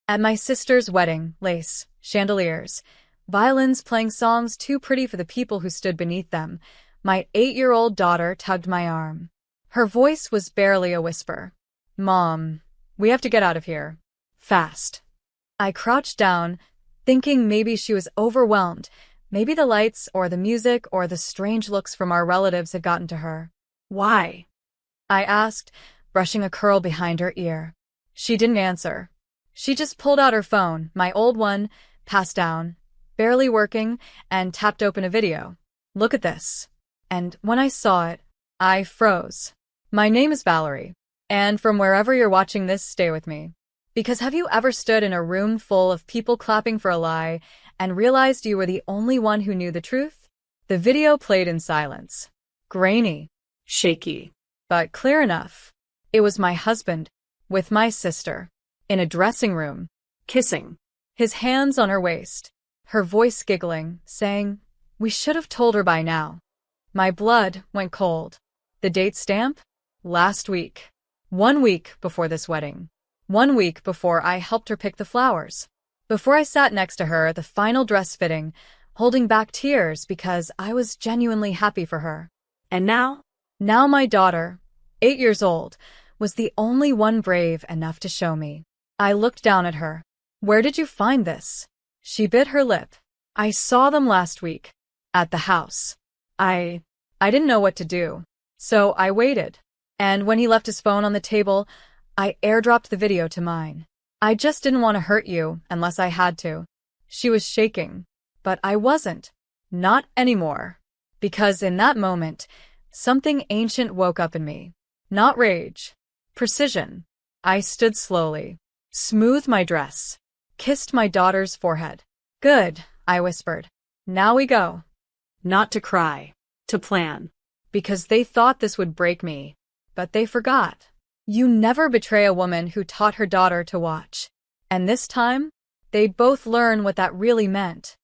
At my sister's wedding, lace, chandeliers, violins playing songs too pretty for the people who stood beneath them, my 8-year-old daughter tugged my arm. Her voice was barely a whisper. "Mom, we have to get out of here. Fast." I crouched down, thinking maybe she was overwhelmed. Maybe the lights or the music or the strange looks from our relatives had gotten to her. "Why?" I asked, brushing a curl behind her ear. She didn't answer. She just pulled out her phone, my old one, passed down, barely working, and tapped open a video. "Look at this." And when I saw it, I froze. "My name is Valerie, and from wherever you're watching this, stay with me. Because have you ever stood in a room full of people clapping for a lie and realized you were the only one who knew the truth?" The video played in silence. Grainy, shaky, but clear enough. It was my husband, with my sister, in a dressing room, kissing, his hands on her waist, her voice giggling, saying, "We should have told her by now." My blood went cold. The date stamp? Last week. 1 week before this wedding. 1 week before I helped her pick the flowers. Before I sat next to her at the final dress fitting, holding back tears because I was genuinely happy for her. And now? Now my daughter, 8 years old, was the only one brave enough to show me. I looked down at her. "Where did you find this?" She bit her lip. "I saw them last week. At the house. I didn't know what to do. So I waited. And when he left his phone on the table, I airdropped the video to mine. I just didn't want to hurt you unless I had to." She was shaking. But I wasn't. Not anymore. Because in that moment, something ancient woke up in me. Not rage. Precision. I stood slowly, smoothed my dress, kissed my daughter's forehead. "Good," I whispered. "Now we go." Not to cry, to plan. Because they thought this would break me. But they forgot. You never betray a woman who taught her daughter to watch. And this time, they both learn what that really meant.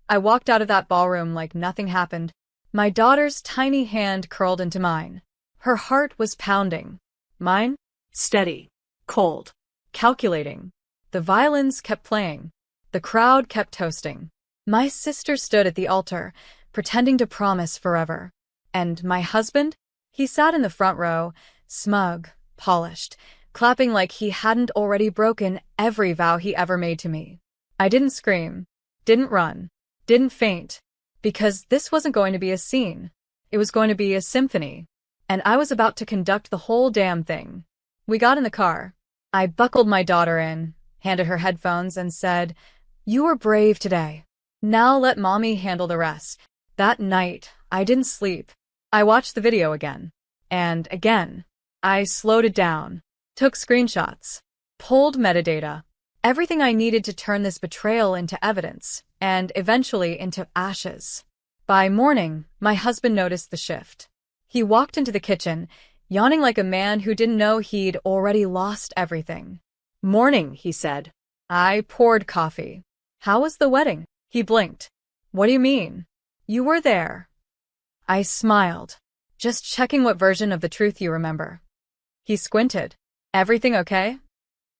I walked out of that ballroom like nothing happened. My daughter's tiny hand curled into mine. Her heart was pounding. Mine? Steady. Cold. Calculating. The violins kept playing. The crowd kept toasting. My sister stood at the altar, pretending to promise forever. And my husband? He sat in the front row, smug, polished, clapping like he hadn't already broken every vow he ever made to me. I didn't scream, didn't run, didn't faint, because this wasn't going to be a scene. It was going to be a symphony. And I was about to conduct the whole damn thing. We got in the car. I buckled my daughter in, handed her headphones, and said, "You were brave today. Now let mommy handle the rest." That night, I didn't sleep. I watched the video again. And again. I slowed it down, took screenshots, pulled metadata, everything I needed to turn this betrayal into evidence, and eventually into ashes. By morning, my husband noticed the shift. He walked into the kitchen, yawning like a man who didn't know he'd already lost everything. "Morning," he said. I poured coffee. "How was the wedding?" He blinked. "What do you mean? You were there." I smiled. "Just checking what version of the truth you remember." He squinted. "Everything okay?"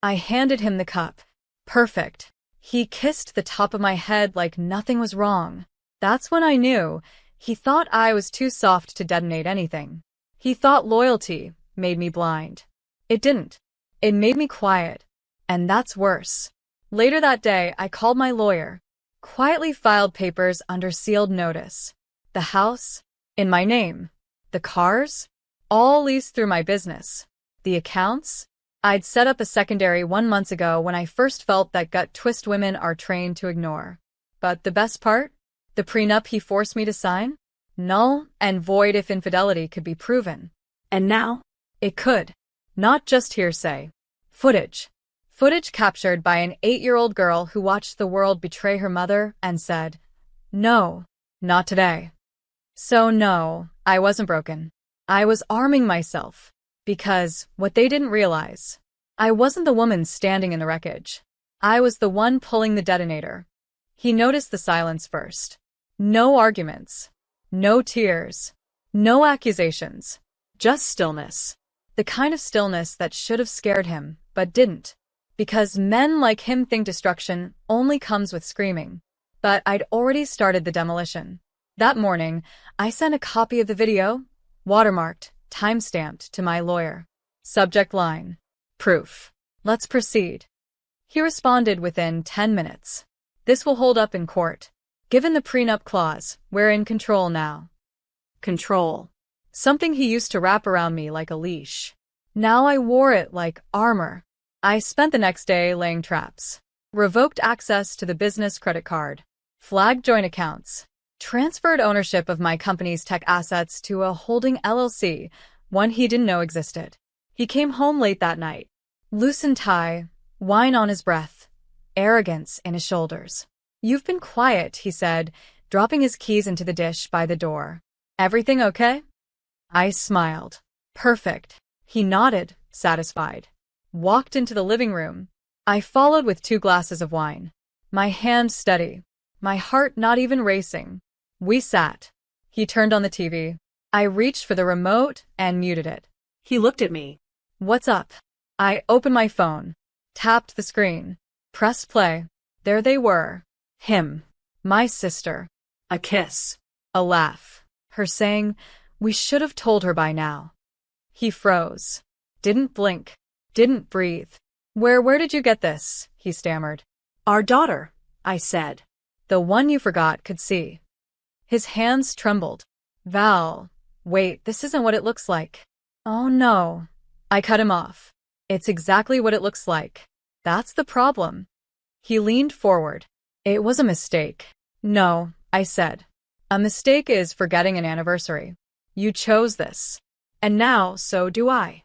I handed him the cup. Perfect. He kissed the top of my head like nothing was wrong. That's when I knew. He thought I was too soft to detonate anything. He thought loyalty made me blind. It didn't. It made me quiet. And that's worse. Later that day, I called my lawyer. Quietly filed papers under sealed notice. The house, in my name. The cars, all leased through my business. The accounts? I'd set up a secondary 1 month ago when I first felt that gut twist women are trained to ignore. But the best part? The prenup he forced me to sign? Null and void if infidelity could be proven. And now? It could. Not just hearsay. Footage. Footage captured by an 8-year-old girl who watched the world betray her mother and said, "No, not today." So no, I wasn't broken. I was arming myself. Because, what they didn't realize, I wasn't the woman standing in the wreckage. I was the one pulling the detonator. He noticed the silence first. No arguments. No tears. No accusations. Just stillness. The kind of stillness that should have scared him, but didn't. Because men like him think destruction only comes with screaming. But I'd already started the demolition. That morning, I sent a copy of the video, watermarked, time-stamped, to my lawyer. Subject line: proof. Let's proceed. He responded within 10 minutes. This will hold up in court. Given the prenup clause, we're in control now. Control. Something he used to wrap around me like a leash. Now I wore it like armor. I spent the next day laying traps. Revoked access to the business credit card. Flagged joint accounts. Transferred ownership of my company's tech assets to a holding LLC, one he didn't know existed. He came home late that night. Loosened tie, wine on his breath, arrogance in his shoulders. You've been quiet, he said, dropping his keys into the dish by the door. Everything okay? I smiled. Perfect. He nodded, satisfied. Walked into the living room. I followed with 2 glasses of wine. My hands steady. My heart not even racing. We sat. He turned on the TV. I reached for the remote and muted it. He looked at me. What's up? I opened my phone. Tapped the screen. Pressed play. There they were. Him. My sister. A kiss. A laugh. Her saying, "We should have told her by now." He froze. Didn't blink. Didn't breathe. Where did you get this?" he stammered. Our daughter, I said. The one you forgot could see. His hands trembled. Val, wait, this isn't what it looks like. Oh no. I cut him off. It's exactly what it looks like. That's the problem. He leaned forward. It was a mistake. No, I said. A mistake is forgetting an anniversary. You chose this. And now, so do I.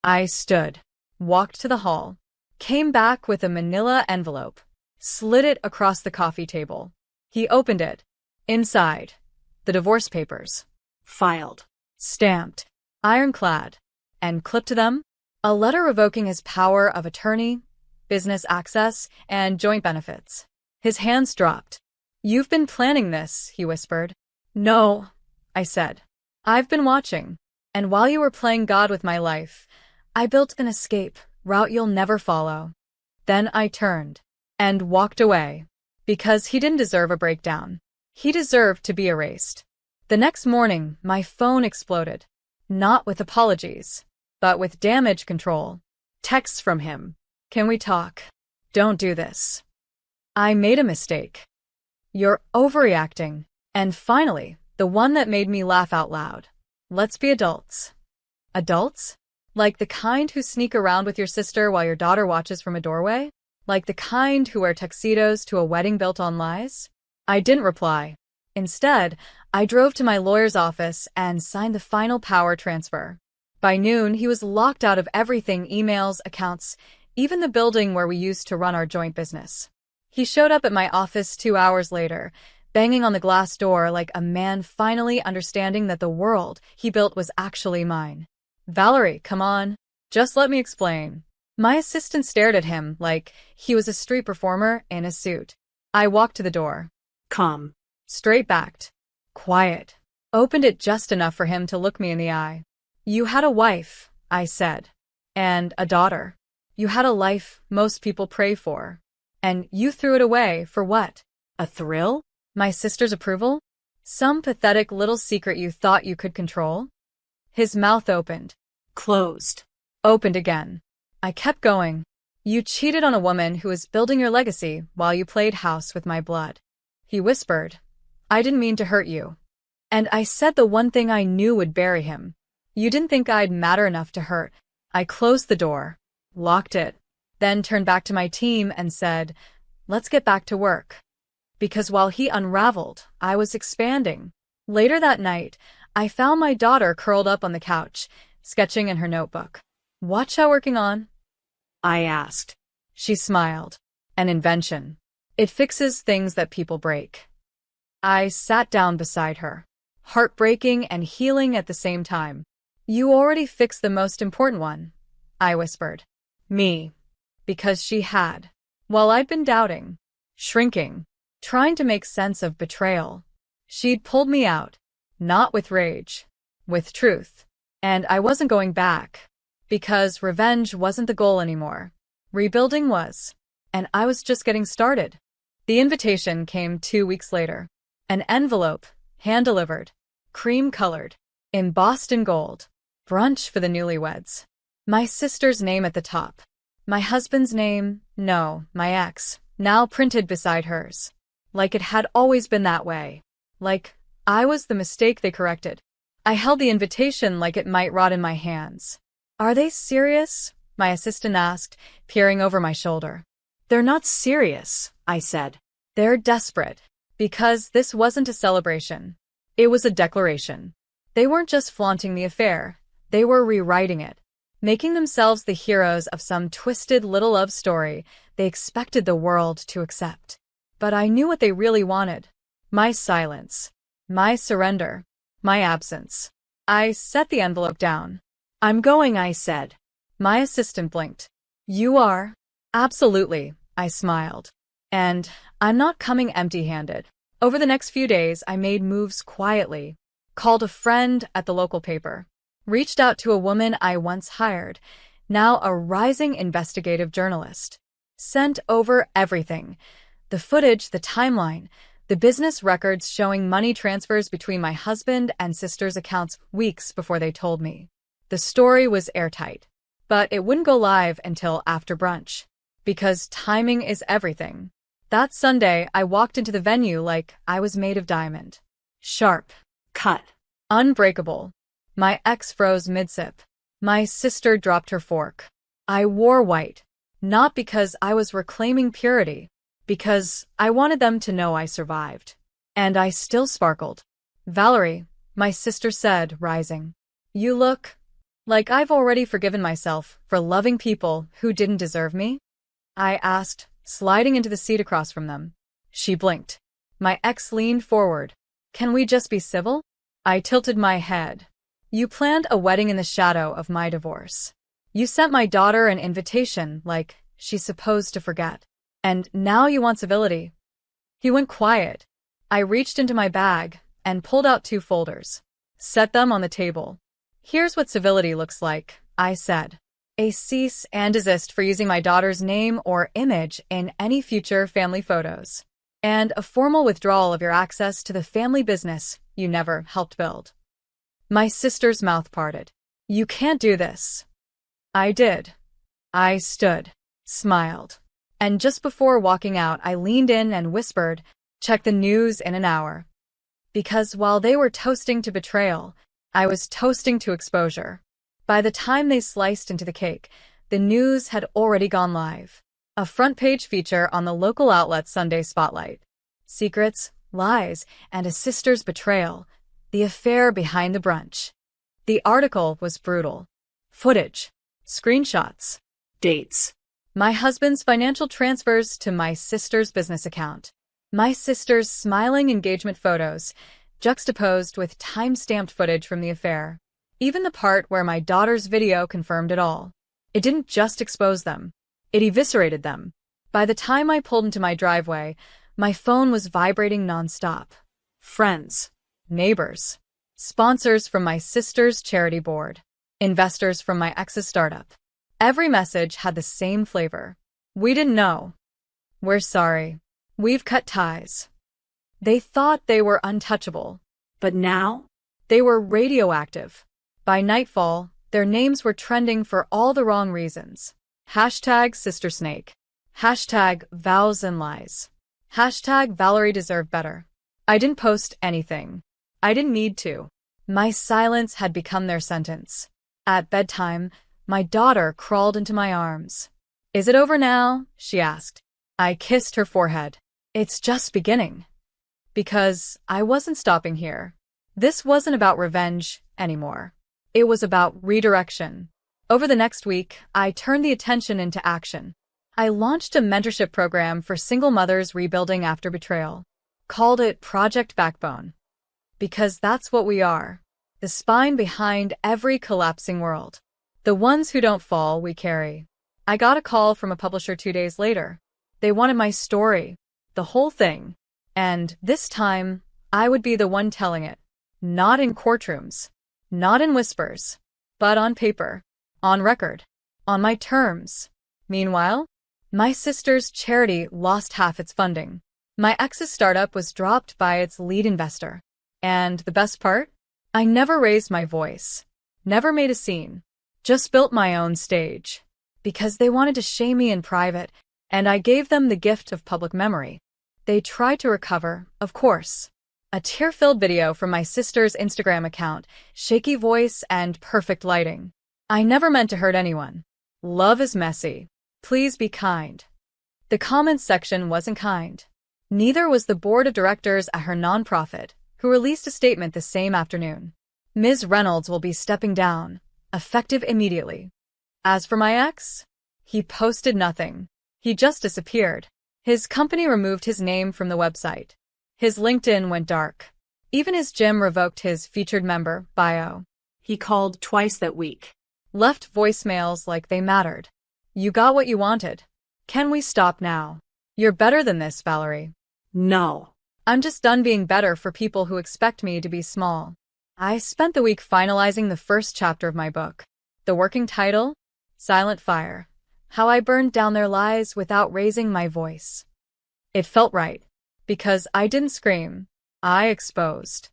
I stood, walked to the hall, came back with a manila envelope, slid it across the coffee table. He opened it. Inside, the divorce papers. Filed. Stamped, ironclad, and clipped to them, a letter revoking his power of attorney, business access, and joint benefits. His hands dropped. You've been planning this, he whispered. No, I said. I've been watching. And while you were playing God with my life, I built an escape route you'll never follow. Then I turned and walked away because he didn't deserve a breakdown. He deserved to be erased. The next morning, my phone exploded, not with apologies, but with damage control. Texts from him. Can we talk? Don't do this. I made a mistake. You're overreacting. And finally, the one that made me laugh out loud. Let's be adults. Adults? Like the kind who sneak around with your sister while your daughter watches from a doorway? Like the kind who wear tuxedos to a wedding built on lies? I didn't reply. Instead, I drove to my lawyer's office and signed the final power transfer. By noon, he was locked out of everything: emails, accounts, even the building where we used to run our joint business. He showed up at my office 2 hours later, banging on the glass door like a man finally understanding that the world he built was actually mine. Valerie, come on. Just let me explain. My assistant stared at him like he was a street performer in a suit. I walked to the door. Calm. Straight-backed. Quiet. Opened it just enough for him to look me in the eye. You had a wife, I said. And a daughter. You had a life most people pray for. And you threw it away for what? A thrill? My sister's approval? Some pathetic little secret you thought you could control? His mouth opened. Closed. Opened again. I kept going. You cheated on a woman who was building your legacy while you played house with my blood. He whispered. I didn't mean to hurt you. And I said the one thing I knew would bury him. You didn't think I'd matter enough to hurt. I closed the door, locked it, then turned back to my team and said, let's get back to work. Because while he unraveled, I was expanding. Later that night, I found my daughter curled up on the couch, sketching in her notebook. What's she working on? I asked. She smiled. An invention. It fixes things that people break. I sat down beside her. Heartbreaking and healing at the same time. You already fixed the most important one, I whispered. Me. Because she had. While I'd been doubting, shrinking, trying to make sense of betrayal, she'd pulled me out. Not with rage. With truth. And I wasn't going back. Because revenge wasn't the goal anymore. Rebuilding was. And I was just getting started. The invitation came 2 weeks later. An envelope, hand-delivered, cream-colored, embossed in gold. Brunch for the newlyweds. My sister's name at the top. My husband's name, no, my ex, now printed beside hers. Like it had always been that way. Like I was the mistake they corrected. I held the invitation like it might rot in my hands. Are they serious? My assistant asked, peering over my shoulder. They're not serious, I said. They're desperate. Because this wasn't a celebration. It was a declaration. They weren't just flaunting the affair. They were rewriting it. Making themselves the heroes of some twisted little love story they expected the world to accept. But I knew what they really wanted. My silence. My surrender. My absence. I set the envelope down. I'm going, I said. My assistant blinked. You are? Absolutely, I smiled. And I'm not coming empty-handed. Over the next few days, I made moves quietly. Called a friend at the local paper. Reached out to a woman I once hired, now a rising investigative journalist. Sent over everything. The footage, the timeline, the business records showing money transfers between my husband and sister's accounts weeks before they told me. The story was airtight. But it wouldn't go live until after brunch. Because timing is everything. That Sunday, I walked into the venue like I was made of diamond. Sharp. Cut. Unbreakable. My ex froze mid-sip. My sister dropped her fork. I wore white. Not because I was reclaiming purity. Because I wanted them to know I survived. And I still sparkled. Valerie, my sister said, rising. You look like I've already forgiven myself for loving people who didn't deserve me? I asked, sliding into the seat across from them. She blinked. My ex leaned forward. Can we just be civil? I tilted my head. You planned a wedding in the shadow of my divorce. You sent my daughter an invitation like she's supposed to forget. And now you want civility. He went quiet. I reached into my bag and pulled out 2 folders. Set them on the table. Here's what civility looks like, I said. A cease and desist for using my daughter's name or image in any future family photos. And a formal withdrawal of your access to the family business you never helped build. My sister's mouth parted. You can't do this. I did. I stood, smiled. And just before walking out, I leaned in and whispered, check the news in an hour. Because while they were toasting to betrayal, I was toasting to exposure. By the time they sliced into the cake, the news had already gone live. A front-page feature on the local outlet Sunday Spotlight. Secrets, lies, and a sister's betrayal. The affair behind the brunch. The article was brutal. Footage. Screenshots. Dates. My husband's financial transfers to my sister's business account. My sister's smiling engagement photos, juxtaposed with time-stamped footage from the affair. Even the part where my daughter's video confirmed it all. It didn't just expose them. It eviscerated them. By the time I pulled into my driveway, my phone was vibrating nonstop. Friends. Neighbors. Sponsors from my sister's charity board. Investors from my ex's startup. Every message had the same flavor. We didn't know. We're sorry. We've cut ties. They thought they were untouchable. But now? They were radioactive. By nightfall, their names were trending for all the wrong reasons. Hashtag SisterSnake. Hashtag vows and lies. Hashtag Valerie deserved better. I didn't post anything. I didn't need to. My silence had become their sentence. At bedtime, my daughter crawled into my arms. Is it over now? She asked. I kissed her forehead. It's just beginning. Because I wasn't stopping here. This wasn't about revenge anymore. It was about redirection. Over the next week, I turned the attention into action. I launched a mentorship program for single mothers rebuilding after betrayal. Called it Project Backbone. Because that's what we are. The spine behind every collapsing world. The ones who don't fall, we carry. I got a call from a publisher 2 days later. They wanted my story. The whole thing. And this time, I would be the one telling it. Not in courtrooms. Not in whispers. But on paper. On record. On my terms. Meanwhile, my sister's charity lost half its funding. My ex's startup was dropped by its lead investor. And the best part? I never raised my voice. Never made a scene. Just built my own stage. Because they wanted to shame me in private, and I gave them the gift of public memory. They tried to recover, of course. A tear-filled video from my sister's Instagram account, shaky voice and perfect lighting. I never meant to hurt anyone. Love is messy. Please be kind. The comments section wasn't kind. Neither was the board of directors at her nonprofit, who released a statement the same afternoon. Ms. Reynolds will be stepping down, effective immediately. As for my ex, he posted nothing. He just disappeared. His company removed his name from the website. His LinkedIn went dark. Even his gym revoked his featured member bio. He called twice that week. Left voicemails like they mattered. You got what you wanted. Can we stop now? You're better than this, Valerie. No. I'm just done being better for people who expect me to be small. I spent the week finalizing the first chapter of my book. The working title? Silent Fire. How I burned down their lies without raising my voice. It felt right. Because I didn't scream. I exposed.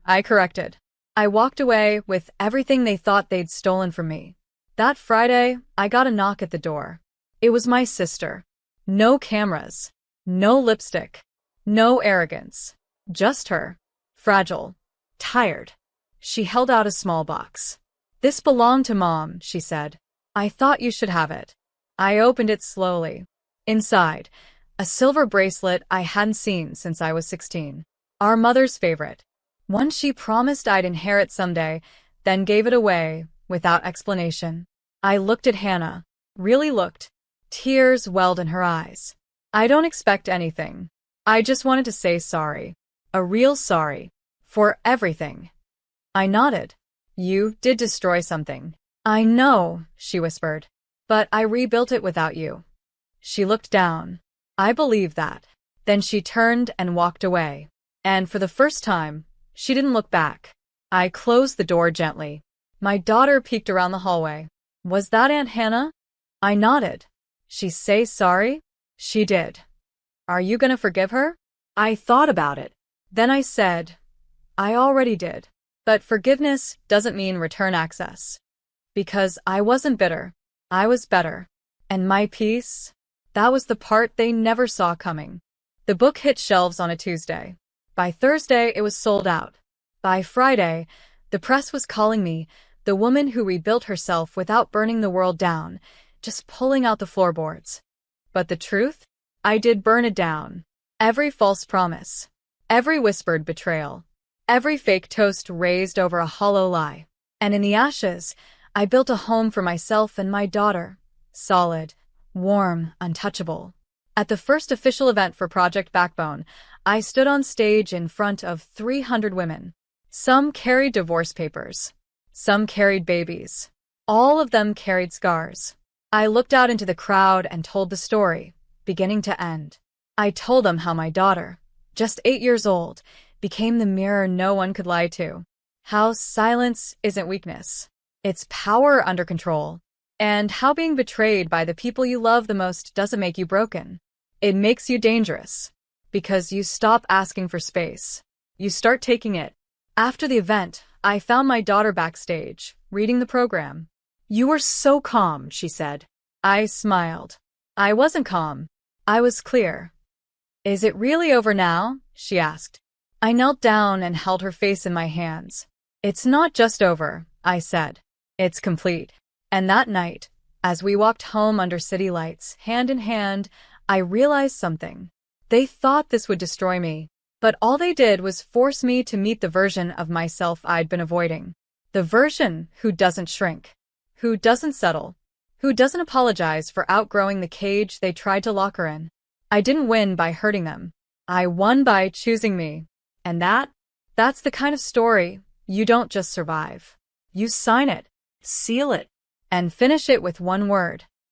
I corrected. I walked away with everything they thought they'd stolen from me. That Friday, I got a knock at the door. It was my sister. No cameras. No lipstick. No arrogance. Just her. Fragile. Tired. She held out a small box. This belonged to Mom, she said. I thought you should have it. I opened it slowly. Inside, a silver bracelet I hadn't seen since I was 16. Our mother's favorite. One she promised I'd inherit someday, then gave it away, without explanation. I looked at Hannah. Really looked. Tears welled in her eyes. I don't expect anything. I just wanted to say sorry. A real sorry. For everything. I nodded. You did destroy something. I know, she whispered. But I rebuilt it without you. She looked down. I believe that. Then she turned and walked away. And for the first time, she didn't look back. I closed the door gently. My daughter peeked around the hallway. Was that Aunt Hannah? I nodded. She say sorry? She did. Are you gonna forgive her? I thought about it. Then I said, I already did. But forgiveness doesn't mean return access. Because I wasn't bitter. I was better. And my peace? That was the part they never saw coming. The book hit shelves on a Tuesday. By Thursday, it was sold out. By Friday, the press was calling me the woman who rebuilt herself without burning the world down, just pulling out the floorboards. But the truth? I did burn it down. Every false promise. Every whispered betrayal. Every fake toast raised over a hollow lie. And in the ashes, I built a home for myself and my daughter. Solid, warm, untouchable. At the first official event for Project Backbone, I stood on stage in front of 300 women. Some carried divorce papers. Some carried babies. All of them carried scars. I looked out into the crowd and told the story, beginning to end. I told them how my daughter, just 8 years old, became the mirror no one could lie to. How silence isn't weakness. It's power under control. And how being betrayed by the people you love the most doesn't make you broken. It makes you dangerous. Because you stop asking for space. You start taking it. After the event, I found my daughter backstage, reading the program. You were so calm, she said. I smiled. I wasn't calm. I was clear. Is it really over now? She asked. I knelt down and held her face in my hands. It's not just over, I said. It's complete. And that night, as we walked home under city lights, hand in hand, I realized something. They thought this would destroy me, but all they did was force me to meet the version of myself I'd been avoiding. The version who doesn't shrink, who doesn't settle, who doesn't apologize for outgrowing the cage they tried to lock her in. I didn't win by hurting them. I won by choosing me. And that's the kind of story you don't just survive. You sign it, seal it, and finish it with one word.